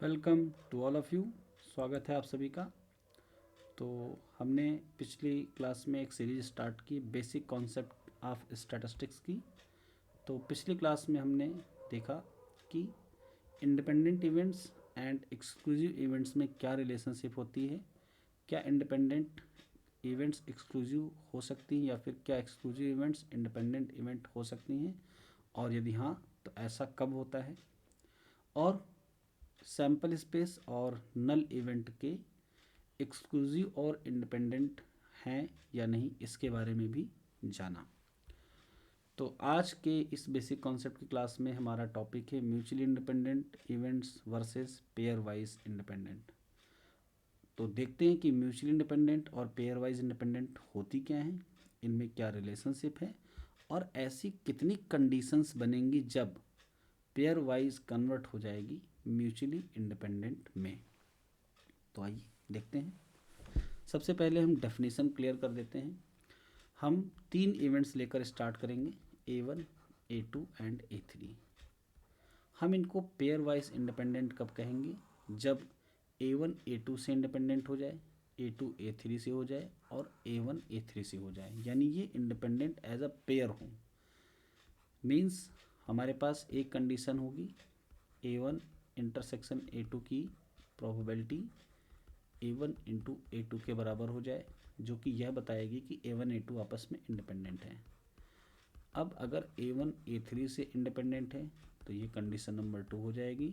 Welcome to all of you. स्वागत है आप सभी का। तो हमने पिछली क्लास में एक सीरीज स्टार्ट की बेसिक कॉन्सेप्ट ऑफ स्टैटिस्टिक्स की। तो पिछली क्लास में हमने देखा कि independent events and exclusive events में क्या रिलेशनशिप होती है, क्या इंडिपेंडेंट इवेंट्स एक्सक्लूसिव हो सकती हैं या फिर क्या एक्सक्लूसिव इवेंट्स इंडिपेंडेंट इवेंट हो सकती हैं, और यदि हाँ तो ऐसा कब होता है, और सैम्पल स्पेस और नल इवेंट के एक्सक्लूसिव और इंडिपेंडेंट हैं या नहीं इसके बारे में भी जाना। तो आज के इस बेसिक कॉन्सेप्ट की क्लास में हमारा टॉपिक है mutually independent events versus pair wise independent. तो देखते हैं कि म्यूचुअली इंडिपेंडेंट और पेयर वाइज इंडिपेंडेंट होती क्या हैं, इनमें क्या रिलेशनशिप है और ऐसी कितनी कंडीशंस बनेंगी जब पेयर वाइज कन्वर्ट हो जाएगी म्यूचुअली इंडिपेंडेंट में। तो आइए देखते हैं। सबसे पहले हम डेफिनेशन क्लियर कर देते हैं। हम 3 इवेंट्स लेकर स्टार्ट करेंगे, A1, A2 एंड A3। हम इनको पेयर वाइज इंडिपेंडेंट कब कहेंगे, जब A1 A2 से इंडिपेंडेंट हो जाए, A2 A3 से हो जाए और A1 A3 से हो जाए, यानी ये इंडिपेंडेंट एज अ पेयर हो। मीन्स हमारे पास एक कंडीशन होगी A1 इंटरसेक्शन A2 की प्रोबेबिलिटी A1 इंटू A2 के बराबर हो जाए, जो कि यह बताएगी कि A1 A2 आपस में इंडिपेंडेंट है। अब अगर A1 A3 से इंडिपेंडेंट है तो ये कंडीशन नंबर 2 हो जाएगी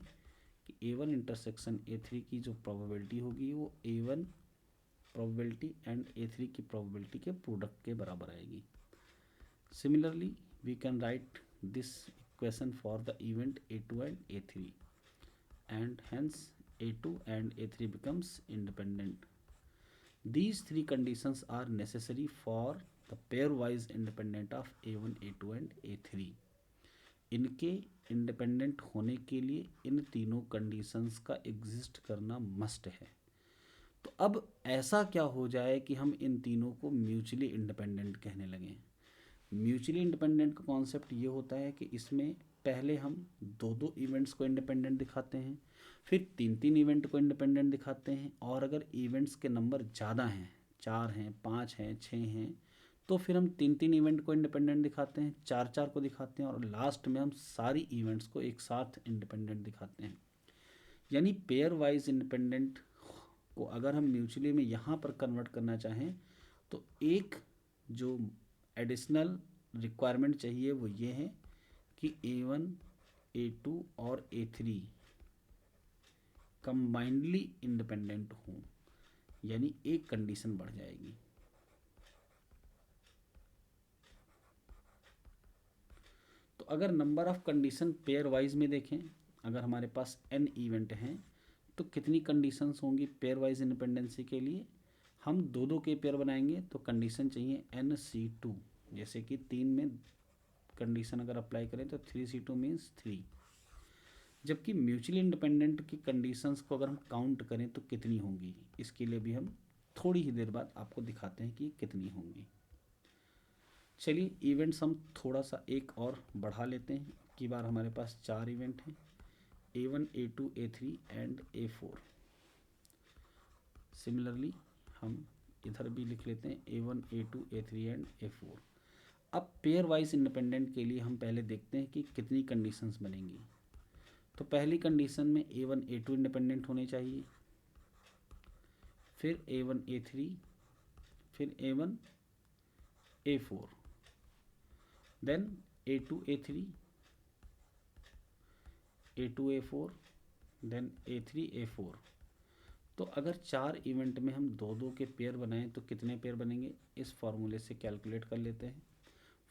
कि A1 इंटरसेक्शन A3 की जो प्रोबेबिलिटी होगी वो A1 प्रोबेबिलिटी एंड A3 की प्रोबेबिलिटी के प्रोडक्ट के बराबर आएगी। Similarly we can write this equation for the event A2 and A3 and hence A2 and A3 becomes independent. These three conditions are necessary for the pairwise independent of A1, A2 and A3. इनके independent होने के लिए इन तीनों conditions का exist करना must है। तो अब ऐसा क्या हो जाए कि हम इन तीनों को म्यूचुअली इंडिपेंडेंट कहने लगें। म्यूचुअली इंडिपेंडेंट का कॉन्सेप्ट ये होता है कि इसमें पहले हम 2-2 इवेंट्स को इंडिपेंडेंट दिखाते हैं, फिर 3-3 इवेंट को इंडिपेंडेंट दिखाते हैं, और अगर इवेंट्स के नंबर ज़्यादा हैं, 4 हैं, 5 हैं, 6 हैं, तो फिर हम 3-3 इवेंट को इंडिपेंडेंट दिखाते हैं, 4-4 को दिखाते हैं, और लास्ट में हम सारी इवेंट्स को एक साथ इंडिपेंडेंट दिखाते हैं। यानी पेयर वाइज इंडिपेंडेंट को अगर हम म्यूचुअली में यहाँ पर कन्वर्ट करना चाहें तो एक जो एडिशनल रिक्वायरमेंट चाहिए वो ये है कि A1, A2 और A3 कंबाइंडली इंडिपेंडेंट हों, यानी एक कंडीशन बढ़ जाएगी। तो अगर number of condition pair wise में देखें, अगर हमारे पास n इवेंट हैं तो कितनी कंडीशंस होंगी पेयर वाइज इंडिपेंडेंसी के लिए। हम 2-2 के पेयर बनाएंगे तो कंडीशन चाहिए NC2, जैसे कि 3 में कंडीशन अगर अप्लाई करें तो 3C2 मीन्स 3। जबकि म्यूचुअली इंडिपेंडेंट की कंडीशंस को अगर हम काउंट करें तो कितनी होंगी, इसके लिए भी हम थोड़ी ही देर बाद आपको दिखाते हैं कि कितनी होंगी। चलिए इवेंट्स हम थोड़ा सा एक और बढ़ा लेते हैं। की बार हमारे पास 4 इवेंट हैं, A1, A2, A3 and A4। Similarly हम इधर भी लिख लेते हैं A1, A2, A3 and A4। अब पेयर वाइज इंडिपेंडेंट के लिए हम पहले देखते हैं कि कितनी कंडीशंस बनेंगी। तो पहली कंडीशन में A1, A2 इंडिपेंडेंट होने चाहिए, फिर A1, A3, फिर A1, A4, then A2, A3, A2, A4, then A3, A4। तो अगर 4 इवेंट में हम 2-2 के पेयर बनाएं तो कितने पेयर बनेंगे, इस फॉर्मूले से कैलकुलेट कर लेते हैं।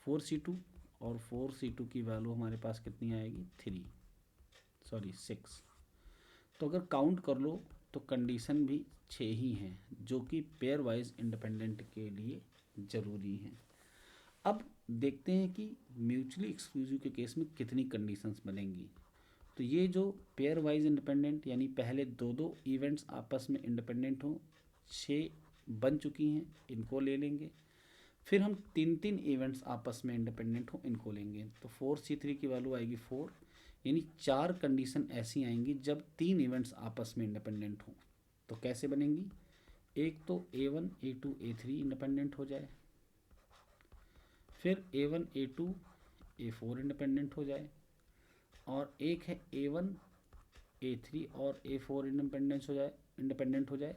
4C2 और 4C2 की वैल्यू हमारे पास कितनी आएगी, 6। तो अगर काउंट कर लो तो कंडीशन भी 6 ही हैं, जो कि पेयर वाइज इंडिपेंडेंट के लिए ज़रूरी हैं। अब देखते हैं कि म्यूचुअली एक्सक्लूसिव के केस में कितनी कंडीशंस बनेंगी। तो ये जो पेयर वाइज इंडिपेंडेंट यानी पहले 2-2 इवेंट्स आपस में इंडिपेंडेंट हों, 6 बन चुकी हैं, इनको ले लेंगे। फिर हम 3-3 इवेंट्स आपस में इंडिपेंडेंट हों, इनको लेंगे। तो 4C3 की वैल्यू आएगी 4, यानी 4 कंडीशन ऐसी आएंगी जब 3 इवेंट्स आपस में इंडिपेंडेंट हों। तो कैसे बनेंगी? एक तो A1 A2 A3 इंडिपेंडेंट हो जाए, फिर A1 A2 A4 इंडिपेंडेंट हो जाए, और एक है A1 A3 और A4 इंडिपेंडेंट हो जाए,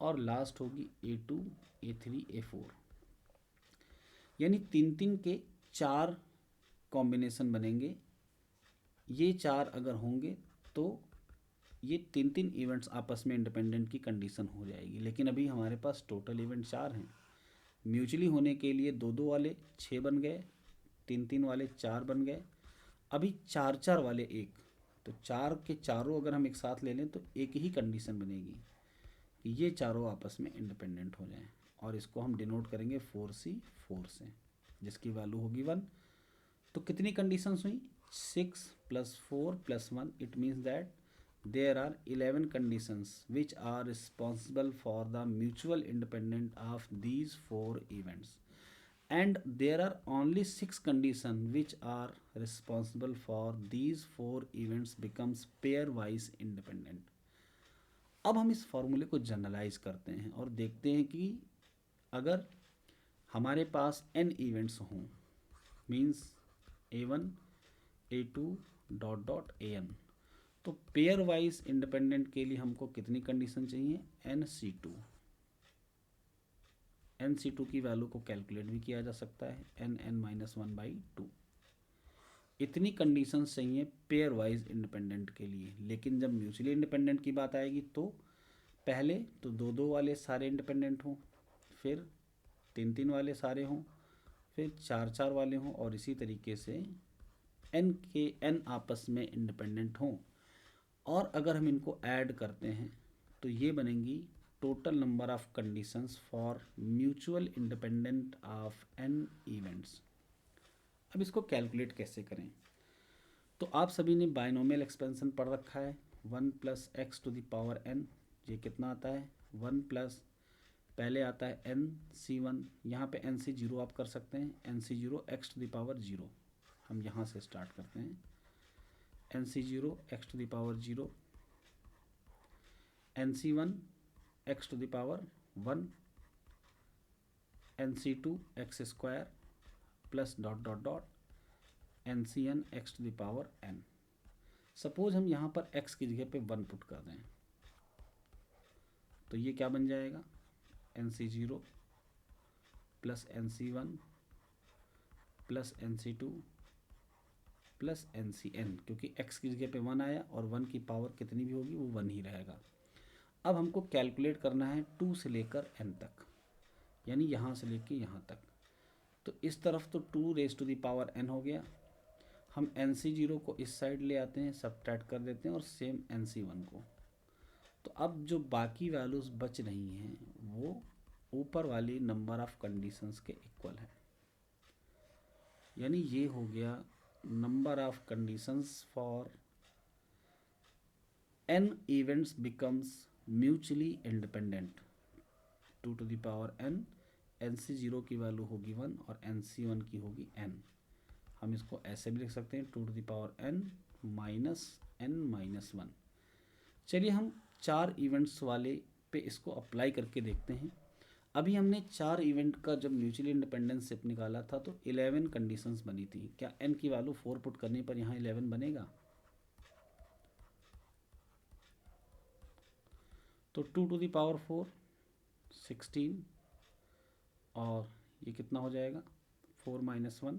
और लास्ट होगी A2 A3 A4। यानी 3 के 4 कॉम्बिनेशन बनेंगे। ये 4 अगर होंगे तो ये 3 इवेंट्स आपस में इंडिपेंडेंट की कंडीशन हो जाएगी। लेकिन अभी हमारे पास टोटल इवेंट 4 हैं। म्यूचुअली होने के लिए 2-2 वाले 6 बन गए, 3-3 वाले 4 बन गए, अभी 4-4 वाले 1। तो 4 के चारों अगर हम एक साथ ले लें तो एक ही कंडीशन बनेगी कि ये चारों आपस में इंडिपेंडेंट हो जाएं, और इसको हम डिनोट करेंगे 4C4 से, जिसकी वैल्यू होगी 1। तो कितनी कंडीशंस हुई? 6 + 4 + 1, it means that there are 11 conditions which are responsible for the mutual independence of these 4 events, and there are only 6 conditions which are responsible for these 4 events becomes pairwise independent। अब हम इस फॉर्मूले को generalise करते हैं और देखते हैं कि अगर हमारे पास n इवेंट्स हों, मीन्स A1 A2 ... an, तो पेयर वाइज इंडिपेंडेंट के लिए हमको कितनी कंडीशन चाहिए? NC2 की वैल्यू को कैलकुलेट भी किया जा सकता है, Nn-1/2। इतनी कंडीशन चाहिए पेयर वाइज इंडिपेंडेंट के लिए। लेकिन जब म्यूचुअली इंडिपेंडेंट की बात आएगी तो पहले तो 2-2 वाले सारे इंडिपेंडेंट हों, फिर 3-3 वाले सारे हों, फिर 4-4 वाले हों, और इसी तरीके से n के n आपस में इंडिपेंडेंट हों। और अगर हम इनको ऐड करते हैं तो ये बनेंगी total number of conditions for mutual independent of n events. अब इसको कैलकुलेट कैसे करें? तो आप सभी ने बाइनोमियल एक्सपेंशन पढ़ रखा है, 1 + x⁴n। ये कितना आता है? 1 प्लस पहले आता है NC1, यहाँ पे NC0 आप कर सकते हैं, NC0 x⁴0। हम यहाँ से स्टार्ट करते हैं, NC0 x⁴0, NC1 x⁴1, NC2 x² plus ... NCn x⁴n। Suppose हम यहाँ पर x की जगह पे 1 पुट कर दें तो ये क्या बन जाएगा? NC0 plus NC1 plus NC2 plus NCn, क्योंकि x की जगह पे 1 आया और 1 की पावर कितनी भी होगी वो 1 ही रहेगा। अब हमको कैलकुलेट करना है 2 से लेकर n तक, यानी यहाँ से लेकर यहाँ तक। तो इस तरफ तो 2⁴n हो गया। हम NC0 को इस साइड ले आते हैं, सब्ट्रैक्ट कर देते हैं, और सेम NC1 को। तो अब जो बाकी वैल्यूज़ बच रही हैं वो ऊपर वाली नंबर ऑफ कंडीशंस के इक्वल है। यानी ये हो गया number of conditions for n events becomes mutually independent 2⁴n। NC0 की वैल्यू होगी 1 और NC1 की होगी n। हम इसको ऐसे भी लिख सकते हैं 2⁴n - n-1। चलिए हम 4 इवेंट्स वाले पे इसको अप्लाई करके देखते हैं। अभी हमने 4 इवेंट का जब म्यूचुअली इंडिपेंडेंस निकाला था तो 11 कंडीशंस बनी थी। क्या n की वैल्यू 4 पुट करने पर यहाँ 11 बनेगा? तो 2⁴4 16, और ये कितना हो जाएगा? 4 - 1।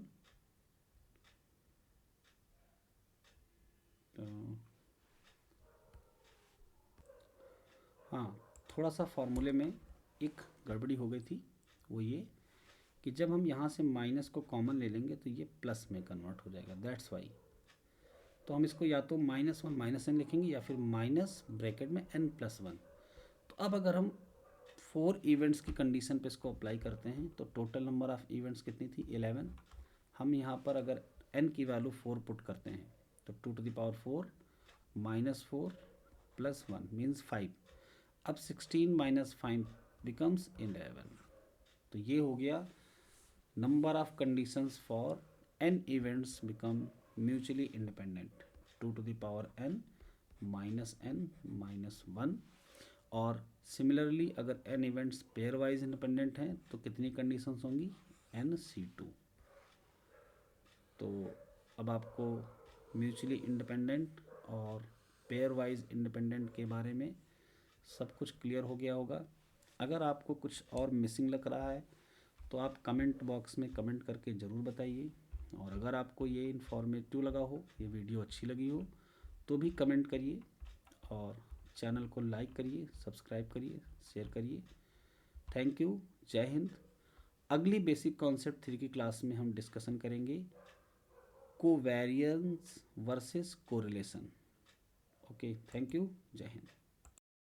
तो हाँ, थोड़ा सा फॉर्मूले में एक गड़बड़ी हो गई थी, वो ये कि जब हम यहाँ से माइनस को कॉमन ले लेंगे तो ये प्लस में कन्वर्ट हो जाएगा, दैट्स वाई। तो हम इसको या तो -1 - n लिखेंगे या फिर माइनस ब्रैकेट में n+1। तो अब अगर हम 4 इवेंट्स की कंडीशन पे इसको अप्लाई करते हैं तो टोटल नंबर ऑफ इवेंट्स कितनी थी? 11। हम यहाँ पर अगर n की वैल्यू 4 पुट करते हैं तो 2⁴ -4 + 1 मीन्स 5। अब 16 - 5 बिकम्स 11। तो ये हो गया number of conditions for n events become mutually independent 2n -n-1। और सिमिलरली अगर n events pair wise independent हैं तो कितनी कंडीशंस होंगी, nc2। तो अब आपको म्यूचुअली इंडिपेंडेंट और पेयर वाइज इंडिपेंडेंट के बारे में सब कुछ क्लियर हो गया होगा। अगर आपको कुछ और मिसिंग लग रहा है तो आप कमेंट बॉक्स में कमेंट करके ज़रूर बताइए। और अगर आपको ये इन्फॉर्मेटिव लगा हो, ये वीडियो अच्छी लगी हो, तो भी कमेंट करिए और चैनल को लाइक करिए, सब्सक्राइब करिए, शेयर करिए। Thank you. जय हिंद। अगली बेसिक कॉन्सेप्ट 3 की क्लास में हम डिस्कशन करेंगे covariance versus correlation. Okay, thank you. जय हिंद।